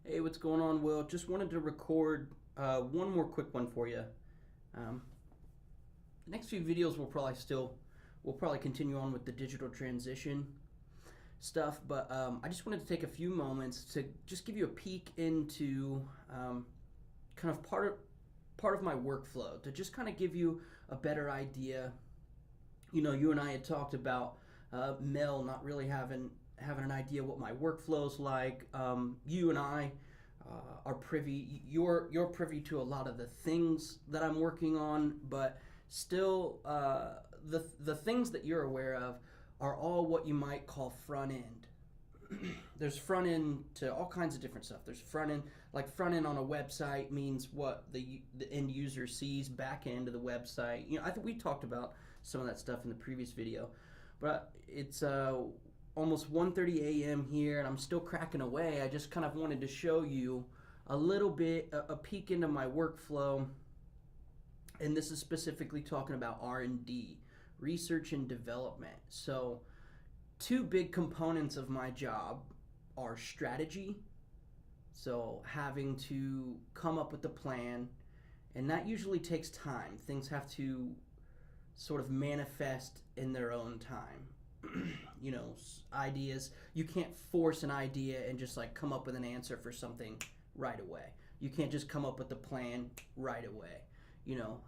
Hey, what's going on, Will? Just wanted to record one more quick one for you. Um, the next few videos we'll probably continue on with the digital transition stuff, but I just wanted to take a few moments to just give you a peek into kind of part of my workflow to just kind of give you a better idea. You know, you and I had talked about Mel not really having an idea what my workflow's like. You and I are privy. You're privy to a lot of the things that I'm working on, but still, the things that you're aware of are all what you might call front end. There's front end to all kinds of different stuff. There's front end, like front end on a website means what the end user sees. Back end of the website, you know, I think we talked about some of that stuff in the previous video, but it's almost 1:30 a.m. here, and I'm still cracking away. I just kind of wanted to show you a little bit, a peek into my workflow, and this is specifically talking about R&D, research and development. So two big components of my job are strategy, so having to come up with a plan, and that usually takes time. Things have to sort of manifest in their own time. You know, ideas, you can't force an idea and just like come up with an answer for something right away. You can't just come up with a plan right away, you know.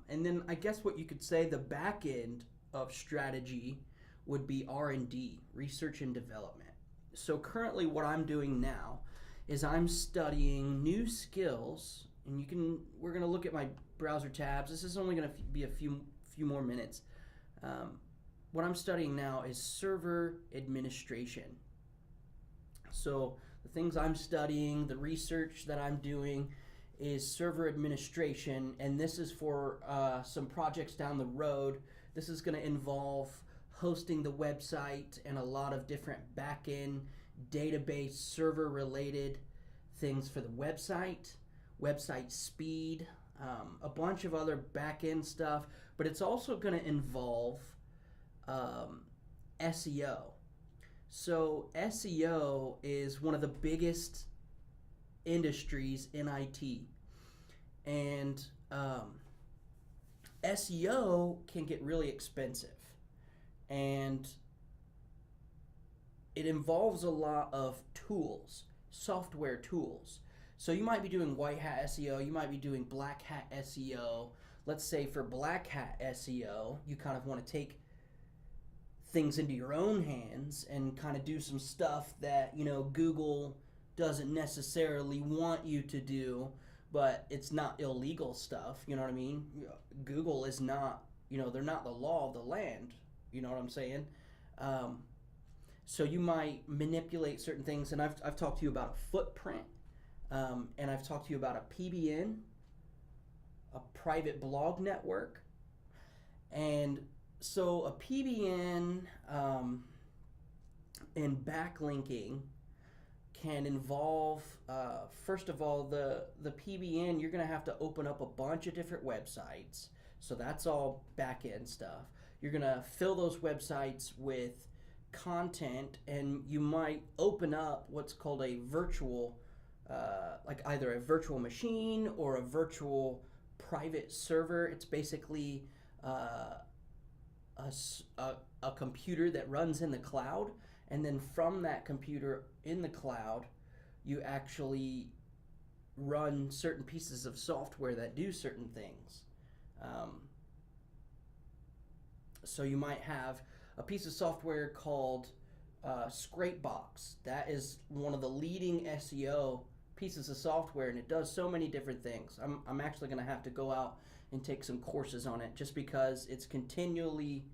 And then I guess what you could say the back end of strategy would be R&D, research and development. So currently what I'm doing now is I'm studying new skills, and we're going to look at my browser tabs. This is only going to be a few more minutes. What I'm studying now is server administration. So the things I'm studying, the research that I'm doing is server administration, and this is for some projects down the road. This is going to involve hosting the website and a lot of different back-end database server related things for the website speed, a bunch of other back-end stuff, but it's also going to involve SEO. So SEO is one of the biggest industries in IT, and SEO can get really expensive, and it involves a lot of tools, software tools. So you might be doing white hat SEO, you might be doing black hat SEO. Let's say for black hat SEO, you kind of want to take things into your own hands and kind of do some stuff that, you know, Google doesn't necessarily want you to do, but it's not illegal stuff, you know what I mean? Google is not, you know, they're not the law of the land, you know what I'm saying? So you might manipulate certain things, and I've talked to you about a footprint, and I've talked to you about a PBN, a private blog network, and so a PBN and backlinking can involve, first of all, the PBN, you're going to have to open up a bunch of different websites. So that's all back-end stuff. You're going to fill those websites with content, and you might open up what's called a virtual, like either a virtual machine or a virtual private server. It's basically a computer that runs in the cloud, and then from that computer in the cloud you actually run certain pieces of software that do certain things. So you might have a piece of software called Scrapebox. That is one of the leading SEO pieces of software, and it does so many different things. I'm actually going to have to go out and take some courses on it, just because it's continually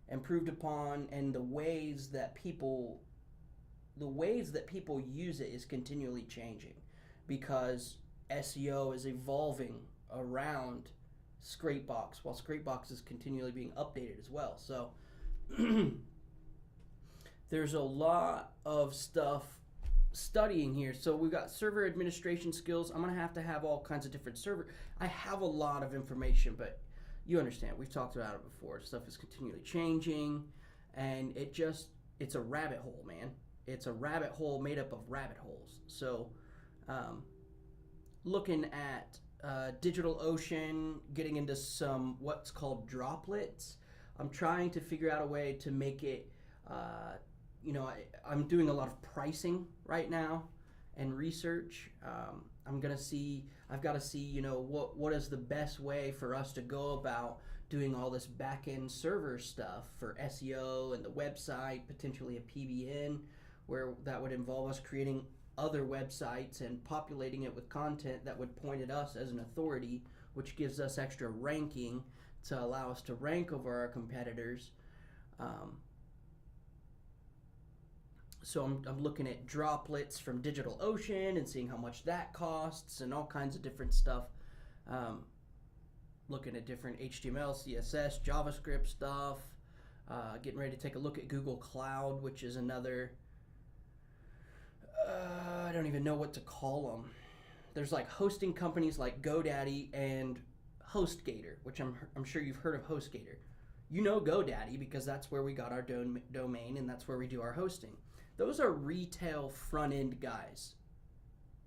improved upon, and the ways that people use it is continually changing, because SEO is evolving around Scrapebox, while Scrapebox is continually being updated as well. So there's a lot of stuff studying here. So we've got server administration skills. I'm going to have all kinds of different I have a lot of information, but you understand, we've talked about it before. Stuff is continually changing, and it's a rabbit hole, man. It's a rabbit hole made up of rabbit holes. So Um, Looking at DigitalOcean, getting into some what's called droplets. I'm trying to figure out a way to make it, I'm doing a lot of pricing right now and research. I've got to see, what is the best way for us to go about doing all this back end server stuff for SEO and the website, potentially a PBN, where that would involve us creating other websites and populating it with content that would point at us as an authority, which gives us extra ranking to allow us to rank over our competitors. So I'm looking at droplets from DigitalOcean and seeing how much that costs and all kinds of different stuff. Looking at different HTML, CSS, JavaScript stuff. Getting ready to take a look at Google Cloud, which is another, I don't even know what to call them. There's like hosting companies like GoDaddy and HostGator, which I'm sure you've heard of HostGator. You know GoDaddy because that's where we got our domain and that's where we do our hosting. Those are retail front end guys.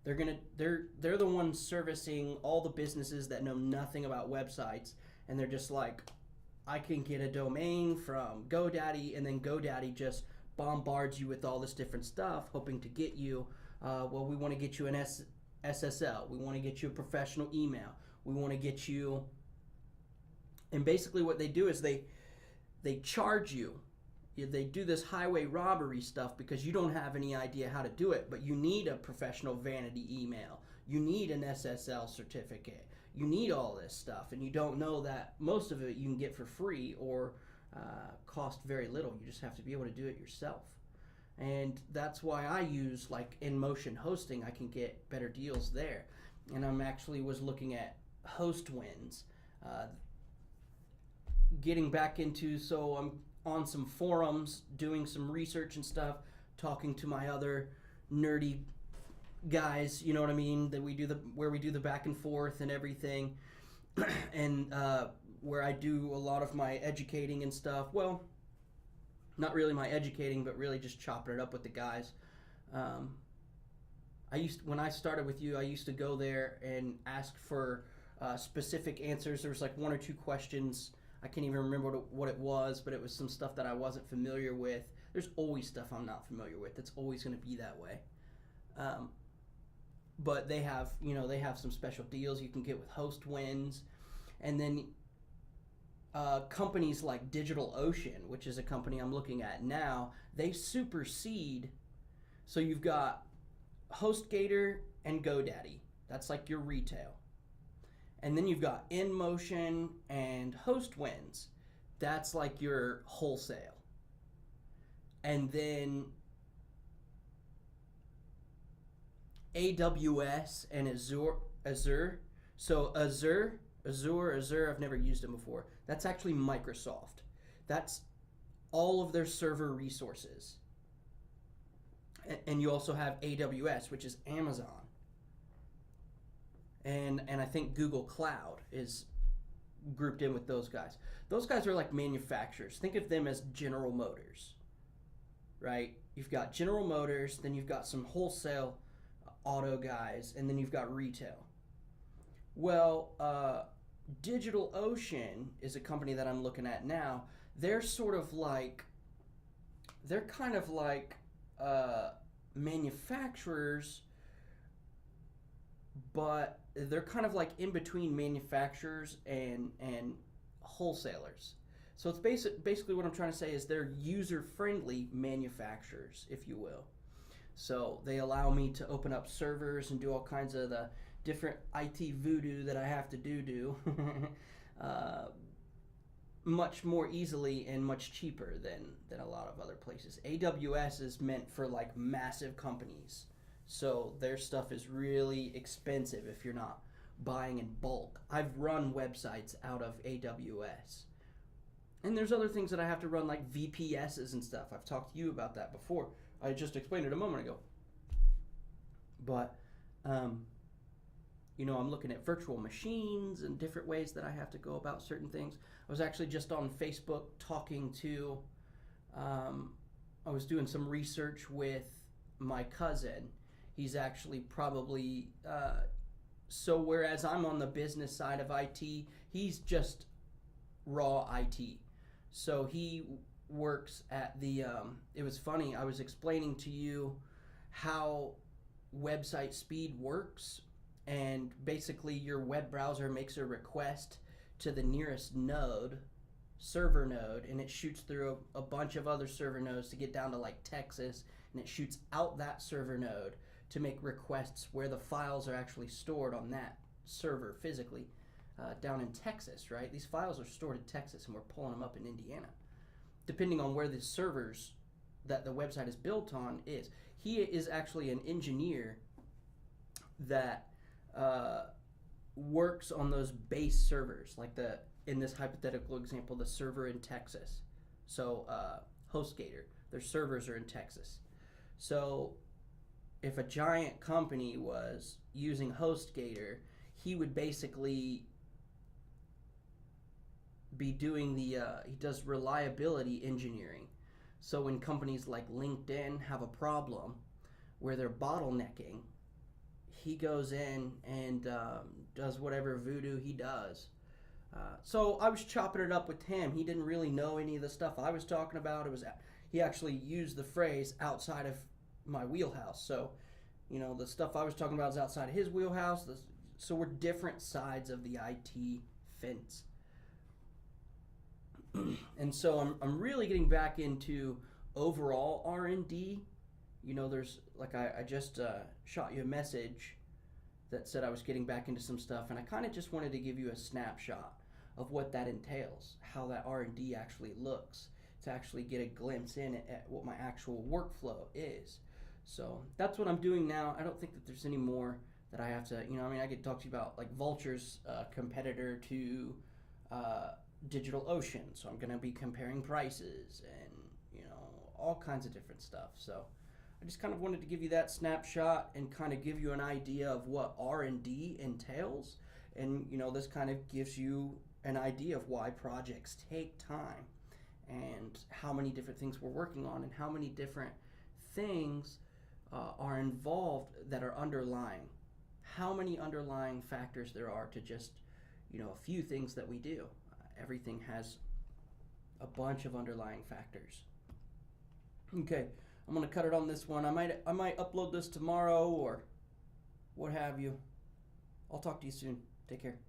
They're the ones servicing all the businesses that know nothing about websites, and they're just like, I can get a domain from GoDaddy, and then GoDaddy just bombards you with all this different stuff, hoping to get you. We want to get you an SSL. We want to get you a professional email. We want to get you. And basically, what they do is they charge you. They do this highway robbery stuff because you don't have any idea how to do it, but you need a professional vanity email. You need an SSL certificate. You need all this stuff, and you don't know that most of it you can get for free or cost very little. You just have to be able to do it yourself. And that's why I use like InMotion hosting. I can get better deals there. And I'm actually was looking at HostWinds. Getting back into, so I'm on some forums doing some research and stuff, talking to my other nerdy guys, you know what I mean, that where we do the back and forth and everything, and where I do a lot of my educating and stuff. Well, not really my educating, but really just chopping it up with the guys. When I started with you, I used to go there and ask for specific answers. There was like one or two questions. I can't even remember what it was, but it was some stuff that I wasn't familiar with. There's always stuff I'm not familiar with. It's always going to be that way. But they have some special deals you can get with HostWinds. And then companies like DigitalOcean, which is a company I'm looking at now, they supersede. So you've got HostGator and GoDaddy. That's like your retail. And then you've got InMotion and HostWinds. That's like your wholesale. And then AWS and Azure. So Azure, I've never used them before. That's actually Microsoft. That's all of their server resources. And you also have AWS, which is Amazon. And I think Google Cloud is grouped in with those guys. Those guys are like manufacturers. Think of them as General Motors, right? You've got General Motors, then you've got some wholesale auto guys, and then you've got retail. Well, DigitalOcean is a company that I'm looking at now. They're kind of like manufacturers, but they're kind of like in between manufacturers and wholesalers. So it's basically what I'm trying to say is they're user-friendly manufacturers, if you will. So they allow me to open up servers and do all kinds of the different IT voodoo that I have to do much more easily and much cheaper than a lot of other places. AWS is meant for like massive companies. So their stuff is really expensive if you're not buying in bulk. I've run websites out of AWS. And there's other things that I have to run like VPSs and stuff. I've talked to you about that before. I just explained it a moment ago. But, I'm looking at virtual machines and different ways that I have to go about certain things. I was actually just on Facebook talking to, I was doing some research with my cousin. He's actually probably so whereas I'm on the business side of IT, he's just raw IT. So he works at the it was funny, I was explaining to you how website speed works, and basically your web browser makes a request to the nearest node, server node, and it shoots through a bunch of other server nodes to get down to like Texas, and it shoots out that server node to make requests where the files are actually stored on that server physically down in Texas, right? These files are stored in Texas and we're pulling them up in Indiana. Depending on where the servers that the website is built on is. He is actually an engineer that works on those base servers, like in this hypothetical example, the server in Texas. So HostGator, their servers are in Texas. So if a giant company was using HostGator, he would basically be doing he does reliability engineering. So when companies like LinkedIn have a problem where they're bottlenecking, he goes in and does whatever voodoo he does. So I was chopping it up with him. He didn't really know any of the stuff I was talking about. He actually used the phrase outside of my wheelhouse. So, the stuff I was talking about is outside of his wheelhouse. So we're different sides of the IT fence. And so I'm really getting back into overall R&D. There's like I just shot you a message that said I was getting back into some stuff, and I kind of just wanted to give you a snapshot of what that entails, how that R&D actually looks, to actually get a glimpse in at what my actual workflow is. So that's what I'm doing now. I don't think that there's any more that I have to, I could talk to you about like Vultre's competitor to DigitalOcean. So I'm going to be comparing prices and, all kinds of different stuff. So I just kind of wanted to give you that snapshot and kind of give you an idea of what R&D entails. And, this kind of gives you an idea of why projects take time and how many different things we're working on and how many different things are involved that are underlying. How many underlying factors there are to just, a few things that we do. Everything has a bunch of underlying factors. Okay, I'm gonna cut it on this one. I might upload this tomorrow or what have you. I'll talk to you soon. Take care.